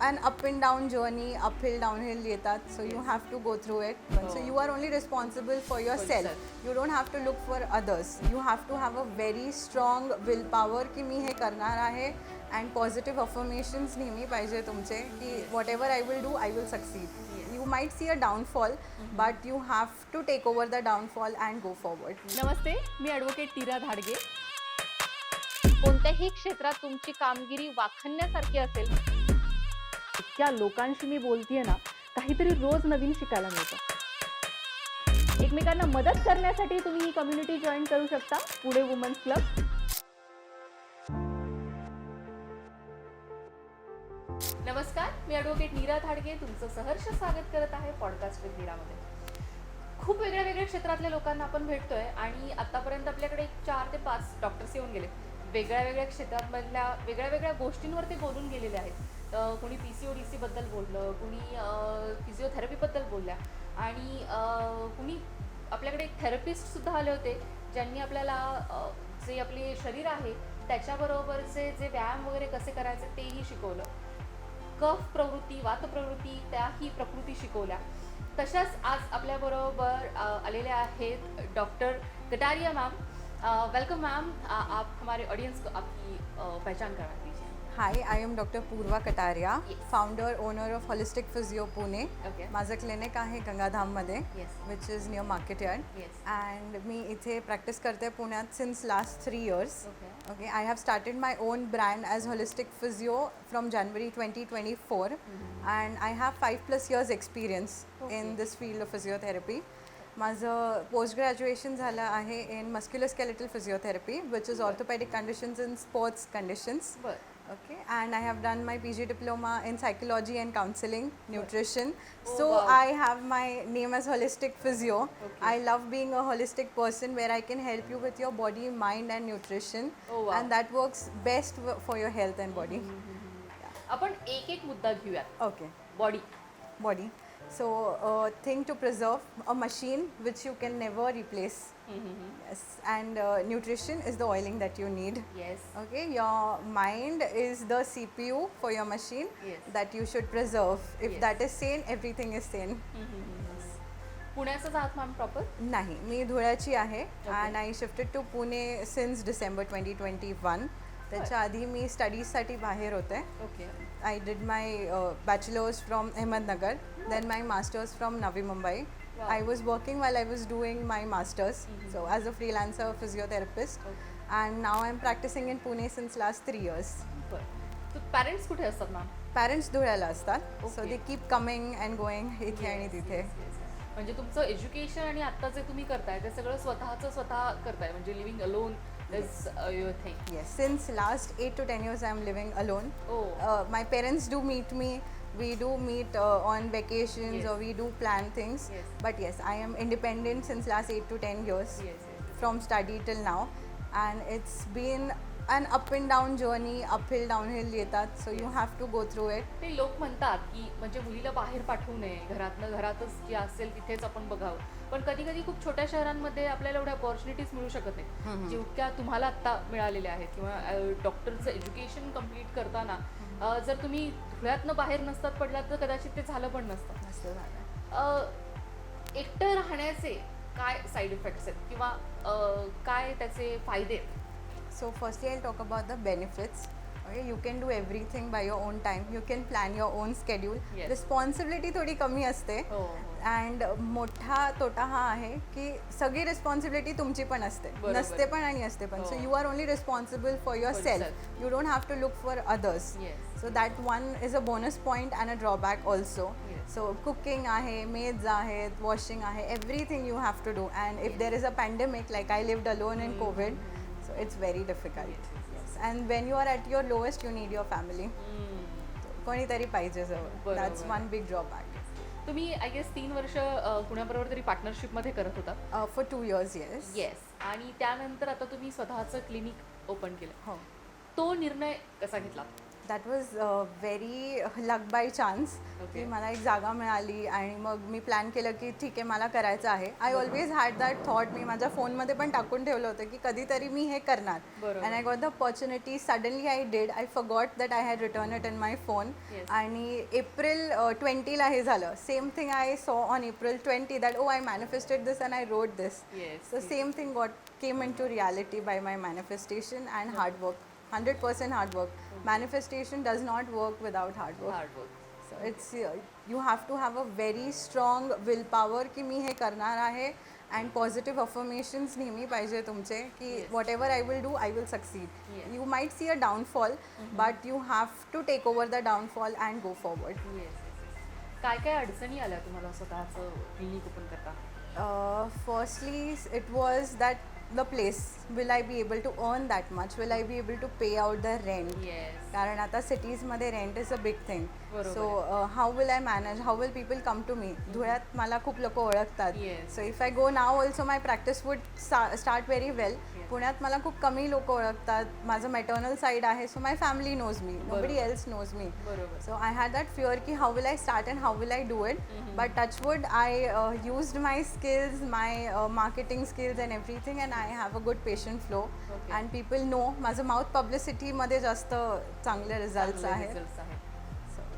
an up and down journey, uphill, downhill येतात. So you have to go through it. So you are only responsible for yourself. You don't have to look for others. You have to have a very strong willpower की मी हे करणार आहे. And positive affirmations नेहमी पाहिजे तुमचे की whatever I will do, I will succeed. You might see a downfall, but you have to take over the downfall and go forward. नमस्ते, मी ॲडव्होकेट टीरा धाडगे. कोणत्याही क्षेत्रात तुमची कामगिरी वाखाणण्यासारखी असेल, इतक्या लोकांशी मी बोलतीये ना, काहीतरी रोज नवीन शिकायला मिळतं. एकमेकांना मदत करण्यासाठी तुम्ही ही कम्युनिटी जॉईन करू शकता, पुणे वुमन्स क्लब. नमस्कार, मी ॲडव्होकेट नीरा धाडगे तुमचं सहर्ष स्वागत करत आहे पॉडकास्ट विथ नीरामध्ये. खूप वेगळ्या वेगळ्या क्षेत्रातल्या लोकांना आपण भेटतोय आणि आतापर्यंत आपल्याकडे 4 ते 5 डॉक्टर्स येऊन गेले. वेगळ्या वेगळ्या क्षेत्रांमधल्या वेगळ्या वेगळ्या गोष्टींवर ते बोलून गेलेले आहेत. कोणी PCODC बद्दल बोललं, कुणी फिजिओथेरपीबद्दल बोलल्या आणि कुणी आपल्याकडे एक थेरपिस्टसुद्धा आले होते ज्यांनी आपल्याला जे आपले शरीर आहे त्याच्याबरोबरचे जे व्यायाम वगैरे कसे करायचे तेही शिकवलं. कफ प्रवृत्ती, वात प्रवृत्ती, त्याही प्रकृती शिकवल्या. तशाच आज आपल्याबरोबर आलेल्या आहेत doctor Kataria ma'am. Welcome ma'am. आप हमारे ऑडियंस को आपकी पहचान करा दीजिए. Hi, I am Dr. Purva Kataria, founder, owner of Holistic Physio Pune. Okay. माझं क्लिनिक आहे गंगाधाममध्ये, Yes. which is near Market Yard. Yes. And मी इथे प्रॅक्टिस करते पुण्यात since last 3 years. Okay. Okay, I have started my own brand as Holistic Physio from January 2024. And I have 5+ years experience in this field of physiotherapy. माझं post graduation झालं आहे in musculoskeletal physiotherapy, which is orthopaedic conditions in sports conditions. बरं. Okay, and I have done my PG diploma in psychology and counseling, nutrition. Oh, So wow. I have my name as Holistic Physio. Okay. I love being a holistic person where I can help you with your body, mind and nutrition. Oh, wow. And that works best for your health and body. आपण एक एक मुद्दा घेऊयात. Okay, body. body. So thing to preserve, a machine which you can never replace. Yes, and nutrition is the oiling that you need. Yes. Okay, your mind is the CPU for your machine. Yes. That you should preserve. If Yes. that is sane, everything is sane. पुण्याचंच आहात ma'am proper? नाही, मी धुळ्याची आहे and I shifted to Pune since December 2021. त्याच्या आधी मी स्टडीजसाठी बाहेर होते. Okay. I did my bachelor's from Ahmednagar, then my master's from Navi Mumbai. Wow. I was working while I was doing my master's, so as a freelancer physiotherapist. Okay. And now I'm practicing in Pune since last 3 years. बरं. तर parents कुठे असतात ma'am? Parents धुळ्याला असतात, so Okay. they keep coming and going इथे आणि तिथे. म्हणजे तुमचं एज्युकेशन आणि आता जे तुम्ही करताय ते सगळं स्वतः करताय, म्हणजे living alone is your thing. Yes, since last 8 to 10 years I'm living alone. Oh. My parents do meet me. We do meet on vacations. Yes. Or we do plan things. Yes. But yes, I am independent since last 8 to 10 years. Yes. From study till now, and it's been an up and down journey, uphill downhill येतात, so you have to go through it. ते लोक म्हणतात की म्हणजे मुलीला बाहेर पाठवू नये, घरातच जे असेल तिथेच आपण बघावं. पण कधी कधी खूप छोट्या शहरांमध्ये आपल्याला एवढ्या अपॉर्च्युनिटीज मिळू शकत नाही जितक्या तुम्हाला आत्ता मिळालेल्या आहेत. किंवा डॉक्टरचं एज्युकेशन कम्प्लीट करताना जर तुम्ही धुळ्यातनं बाहेर नसतात पडलात तर कदाचित ते झालं पण नसतं. असं झालं. एकटं राहण्याचे काय साईड इफेक्ट्स आहेत किंवा काय त्याचे फायदे आहेत? So firstly, I'll talk about the benefits. Okay, you can do everything by your own time. You can plan your own schedule. Yes. Responsibility थोडी कमी असते. हो. अँड मोठा तोटा हा आहे की सगळी रिस्पॉन्सिबिलिटी तुमची पण असते, बरोबर. नसते पण आणि असते पण. सो हो. You are only responsible for your yourself. Self. You don't have to look for others. Yes. So that one is a bonus point and a drawback also. Yes. So cooking आहे, maids आहेत, washing आहे, everything you have to do. And if there is a pandemic like I lived alone in COVID, so it's very difficult. And when you are at your lowest you need your family. कोणीतरी पाहिजे जवळ. बरोबर. That's one big drawback. तुम्ही I guess 3 वर्ष पुण्याबरोबर तरी पार्टनरशिपमध्ये करत होता. For 2 years, yes. Yes. आणि त्यानंतर आता तुम्ही स्वतःचं क्लिनिक ओपन केलं. हो. तो निर्णय कसा घेतला? That was very luck by chance की मला एक जागा मिळाली आणि मग मी प्लॅन केलं की ठीक आहे मला करायचं आहे. I always had that thought. मी माझ्या फोनमध्ये पण टाकून ठेवलं होतं की कधीतरी मी हे करणार. And I got the opportunity. Suddenly I did. I forgot that I had return it in my phone. आणि एप्रिल 20ला हे झालं. Same thing I saw on April 20 that I manifested this and I wrote this. So same thing came into reality by my manifestation and hard work. 100% hard work. Manifestation does not work without hard work. So it's you have to have a very strong willpower की मी हे करणार आहे. and positive affirmations नेहमी पाहिजे तुमचे की whatever I will do I will succeed. You might see a downfall but you have to take over the downfall and go forward. काय काय अडचणी आल्या तुम्हाला स्वतःचं क्लिनिक ओपन करता? Firstly it was that the place, will I be able to earn that much, will I be able to pay out the rent. कारण आता सिटीजमध्ये rent is a big thing. So how will I manage, how will people come to me. धुळ्यात मला खूप लोक ओळखतात. So if I go now also my practice would start very well. पुण्यात मला खूप कमी लोक ओळखतात. माझं मॅटर्नल साईड आहे. So my family knows me, nobody else knows me. So I had that fear की how will I start and how will I do it. But touchwood I used my skills, my marketing skills and everything and I have a good patient flow. And people know माझं mouth पब्लिसिटीमध्ये जास्त चांगले results आहेत.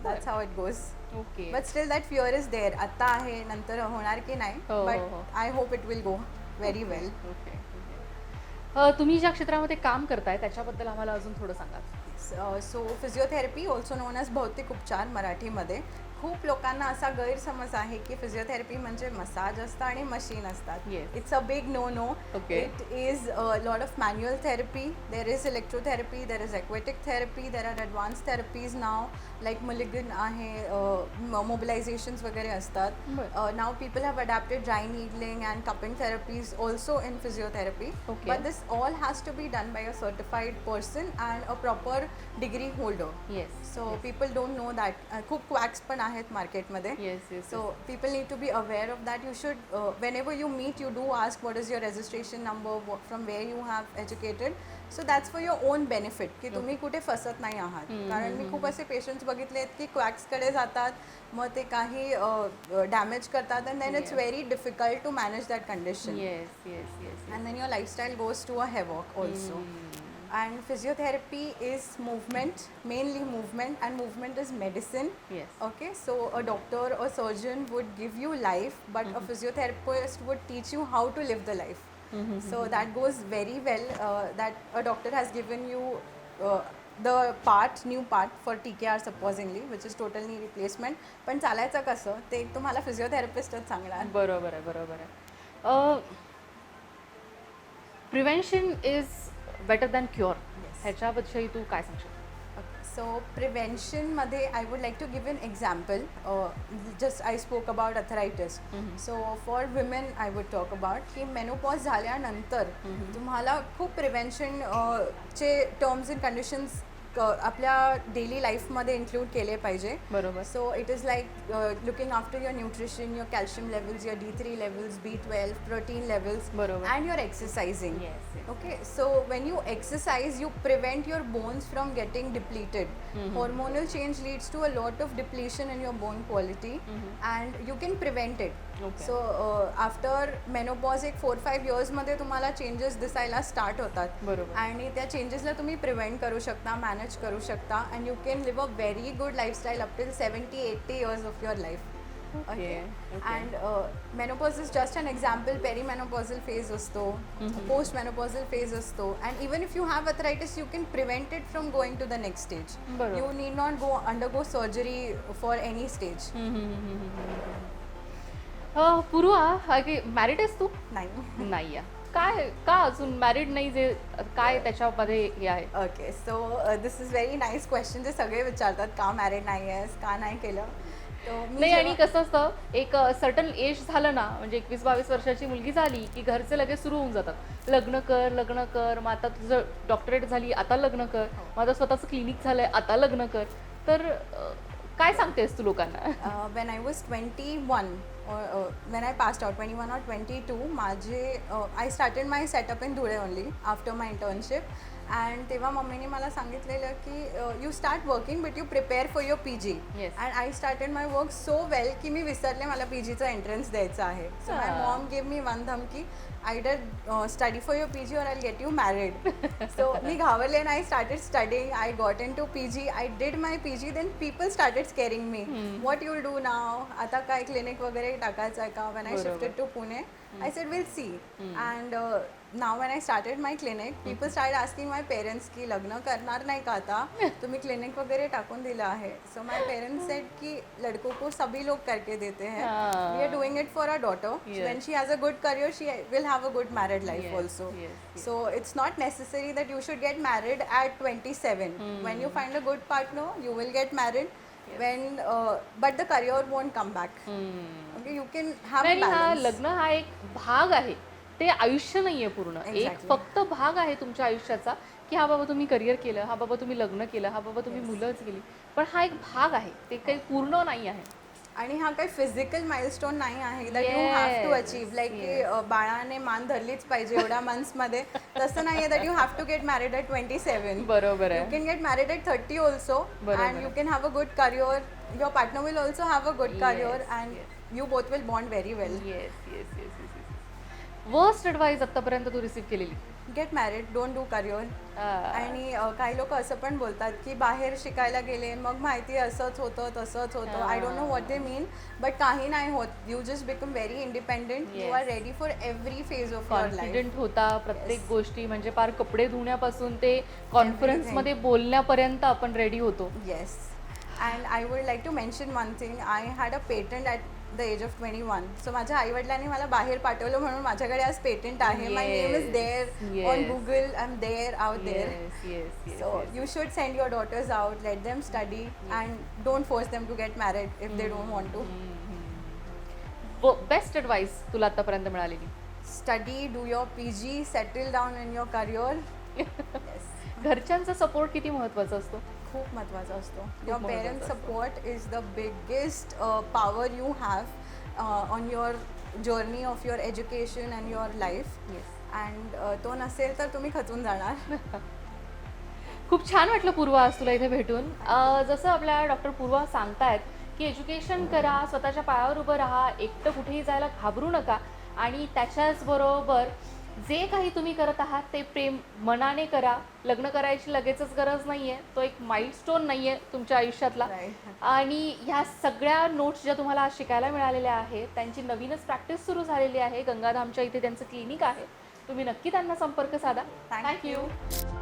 That's how it goes. Okay. But still that fear is there. आता आहे, नंतर होणार की नाही. But I hope it will go very well. Okay. तुम्ही ज्या क्षेत्रामध्ये काम करताय त्याच्याबद्दल आम्हाला अजून थोडं सांगा. So physiotherapy, also known as भौतिक उपचार मराठीमध्ये. खूप लोकांना असा गैरसमज आहे की फिजिओथेरपी म्हणजे मसाज असतं आणि मशीन असतात. It's a big no no. It is lot of manual therapy. There is electrotherapy, there is aquatic therapy, there are advance therapies now like Mulligan आहे, मोबिलायझेशन्स वगैरे असतात. Now people have adapted dry needling and cupping therapies also in physiotherapy. But this all has to be done by a certified person and a proper degree holder. So people don't know that. खूप quacks पण आहेत मार्केटमध्ये. So people need to be aware of that. You should whenever you meet you do ask what is your registration number, from where you have educated. So that's for your own benefit की तुम्ही कुठे फसत नाही आहात. कारण मी खूप असे patients बघितले आहेत की क्वॅक्सकडे जातात, मग ते काही डॅमेज करतात and then it's very difficult to manage that condition. And then your lifestyle goes to a havoc also. And physiotherapy is movement, mainly movement, and movement is medicine. Okay, so a doctor or surgeon would give you life, but a physiotherapist would teach you how to live the life. So that goes very well. That a doctor has given you the new part for TKR supposingly, which is total knee replacement. पण चालायचं कसं ते तुम्हाला फिजिओथेरपिस्टच सांगणार. बरोबर आहे. Prevention is better than cure. ह्याच्याविषयी तू काय सांगशील? सो प्रिव्हेन्शनमध्ये I would like to give an example. Just I spoke about arthritis. So for women I would talk about की मेनोपॉज झाल्यानंतर तुम्हाला खूप प्रिव्हेन्शन चे टर्म्स अँड कंडिशन्स आपल्या डेली लाईफमध्ये इन्क्लूड केले पाहिजे. बरोबर. So it is like looking after your nutrition, your calcium levels, your D3 levels, B12, protein levels, and your exercising. Okay, so when you exercise, you prevent your bones from getting depleted. Hormonal change leads to a lot of depletion in your bone quality, and you can prevent it. So after menopause एक 4-5 years मध्ये तुम्हाला changes दिसायला start होतात. आणि त्या चेंजेसला तुम्ही prevent करू शकता, मॅनेज करू शकता, and you can live a very good lifestyle up till 70-80 years of your life. Okay. And menopause is just an example. Perimenopausal phase असतो, postmenopausal phase असतो, and even if you have arthritis, you can prevent it from going to the next stage. You need not undergo surgery for any stage. Purva, married आहेस तू? नाही. काय का अजून married नाही? जे काय त्याच्यामध्ये हे आहे? Okay, so this is very nice question. जे सगळे विचारतात का मॅरिड नाही आहेस, का नाही केलं. नाही, आणि कसं असतं, एक सर्टन एज झालं ना, म्हणजे 21-22 वर्षाची मुलगी झाली की घरचे लगेच सुरू होऊन जातात, लग्न कर. मग आता तुझं डॉक्टरेट झाली, आता लग्न कर. मग आता स्वतःचं क्लिनिक झालंय, आता लग्न कर. तर काय सांगतेस तू लोकांना? When I was 21 when I passed out, 21 or 22, I started my setup in Dhule only after my internship. And तेव्हा मम्मीने मला सांगितलेलं की you start working but you prepare for your P G Yes. And I started my work so well की मी विसरले मला P जीचा एंट्रन्स द्यायचा आहे. So my mom give me one धमकी, either study for your P G और I get you married. So मी घाबरले and I started studying. I got into P G. I did my P G. Then people started scaring me, what you'll do now, आता काय clinic वगैरे टाकायचं आहे का. When I shifted to Pune I said we'll see. And now when I started my clinic, people started asking my parents की लग्न करणार नाही का आता, तुम्ही क्लिनिक वगैरे टाकून दिलं आहे. So my parents said की लड़कों को सभी लोग करके देते हैं. We are doing it for our daughter. Yes. When she has a good career, she will have a good married life Yes, also. yes. So it's not necessary that you should get married at 27. When you find a good partner, you will get married. When but the career won't come back. Okay, you can have नाही, हा balance. लग्न हा एक भाग आहे, ते आयुष्य नाहीये पूर्ण. एक Exactly. फक्त भाग आहे तुमच्या आयुष्याचा की हा बाबा तुम्ही करिअर केलं, हा बाबा तुम्ही लग्न केलं, हा बाबा तुम्ही मुलंच गेली, पण हा एक भाग आहे, ते काही पूर्ण नाही आहे. आणि हा काही फिजिकल माइलस्टोन नाही आहे that you have to Yes, achieve. Like की बाळाने मान धरलीच पाहिजे एवढ्या मंथ्समध्ये, तसं नाही आहे that you have to get married at 27. बरोबर You आहे. can get married at 30 also, बरोबर and you आहे. can have a good career. Your partner will also have a good career, Yes, and yes. you both will bond very well. Yes yes yes yes yes. Worst advice आतापर्यंत तू receive केलेली? Get married, don't do career. आणि काही लोक असं पण बोलतात की बाहेर शिकायला गेले मग माहिती असंच होतं तसंच होतं. I don't know what they mean, but काही नाही होत. You just become very independent. You are ready for every phase of your life. Confident होता प्रत्येक गोष्टी, म्हणजे फार कपडे धुण्यापासून ते कॉन्फरन्समध्ये बोलण्यापर्यंत आपण रेडी होतो. Yes. And I would like to mention one thing. I had a patent at the age of 21. So माझ्या आईवडिलांनी मला बाहेर पाठवलं म्हणून माझ्याकडे आज पेटंट आहे. My name is there on Yes. Google. I'm there out there. Yes, yes, yes, So yes. you should send your daughters out, let them study, and don't force them to get married if they don't want to. Best advice तुला आतापर्यंत मिळालेली? Study, do your PG, settle down in your career. Yes. घरच्यांचा support किती महत्वाचा असतो? खूप महत्त्वाचा असतो. खूप युअर महत्त्वाचा पेरेंट्स असतो. Support is the biggest power you have on your journey of your education and your life. Yes. And तो नसेल तर तुम्ही खचून जाणार. खूप छान वाटलं पूर्वा आज तुला इथे भेटून. जसं आपल्या डॉक्टर पूर्वा सांगतायत की एज्युकेशन करा, स्वतःच्या पायावर उभं राहा, एकटं कुठेही जायला घाबरू नका, आणि त्याच्याचबरोबर जे काही तुम्ही करत आहात ते प्रेम मनाने करा. लग्न करायची लगेचच गरज नाही आहे, तो एक माइलस्टोन नाही आहे तुमच्या आयुष्यातला. Right. आणि ह्या सगळ्या नोट्स ज्या तुम्हाला आज शिकायला मिळालेल्या आहेत त्यांची नवीनच प्रॅक्टिस सुरू झालेली आहे. गंगाधामच्या इथे त्यांचं क्लिनिक आहे, तुम्ही नक्की त्यांना संपर्क साधा. Thank thank you.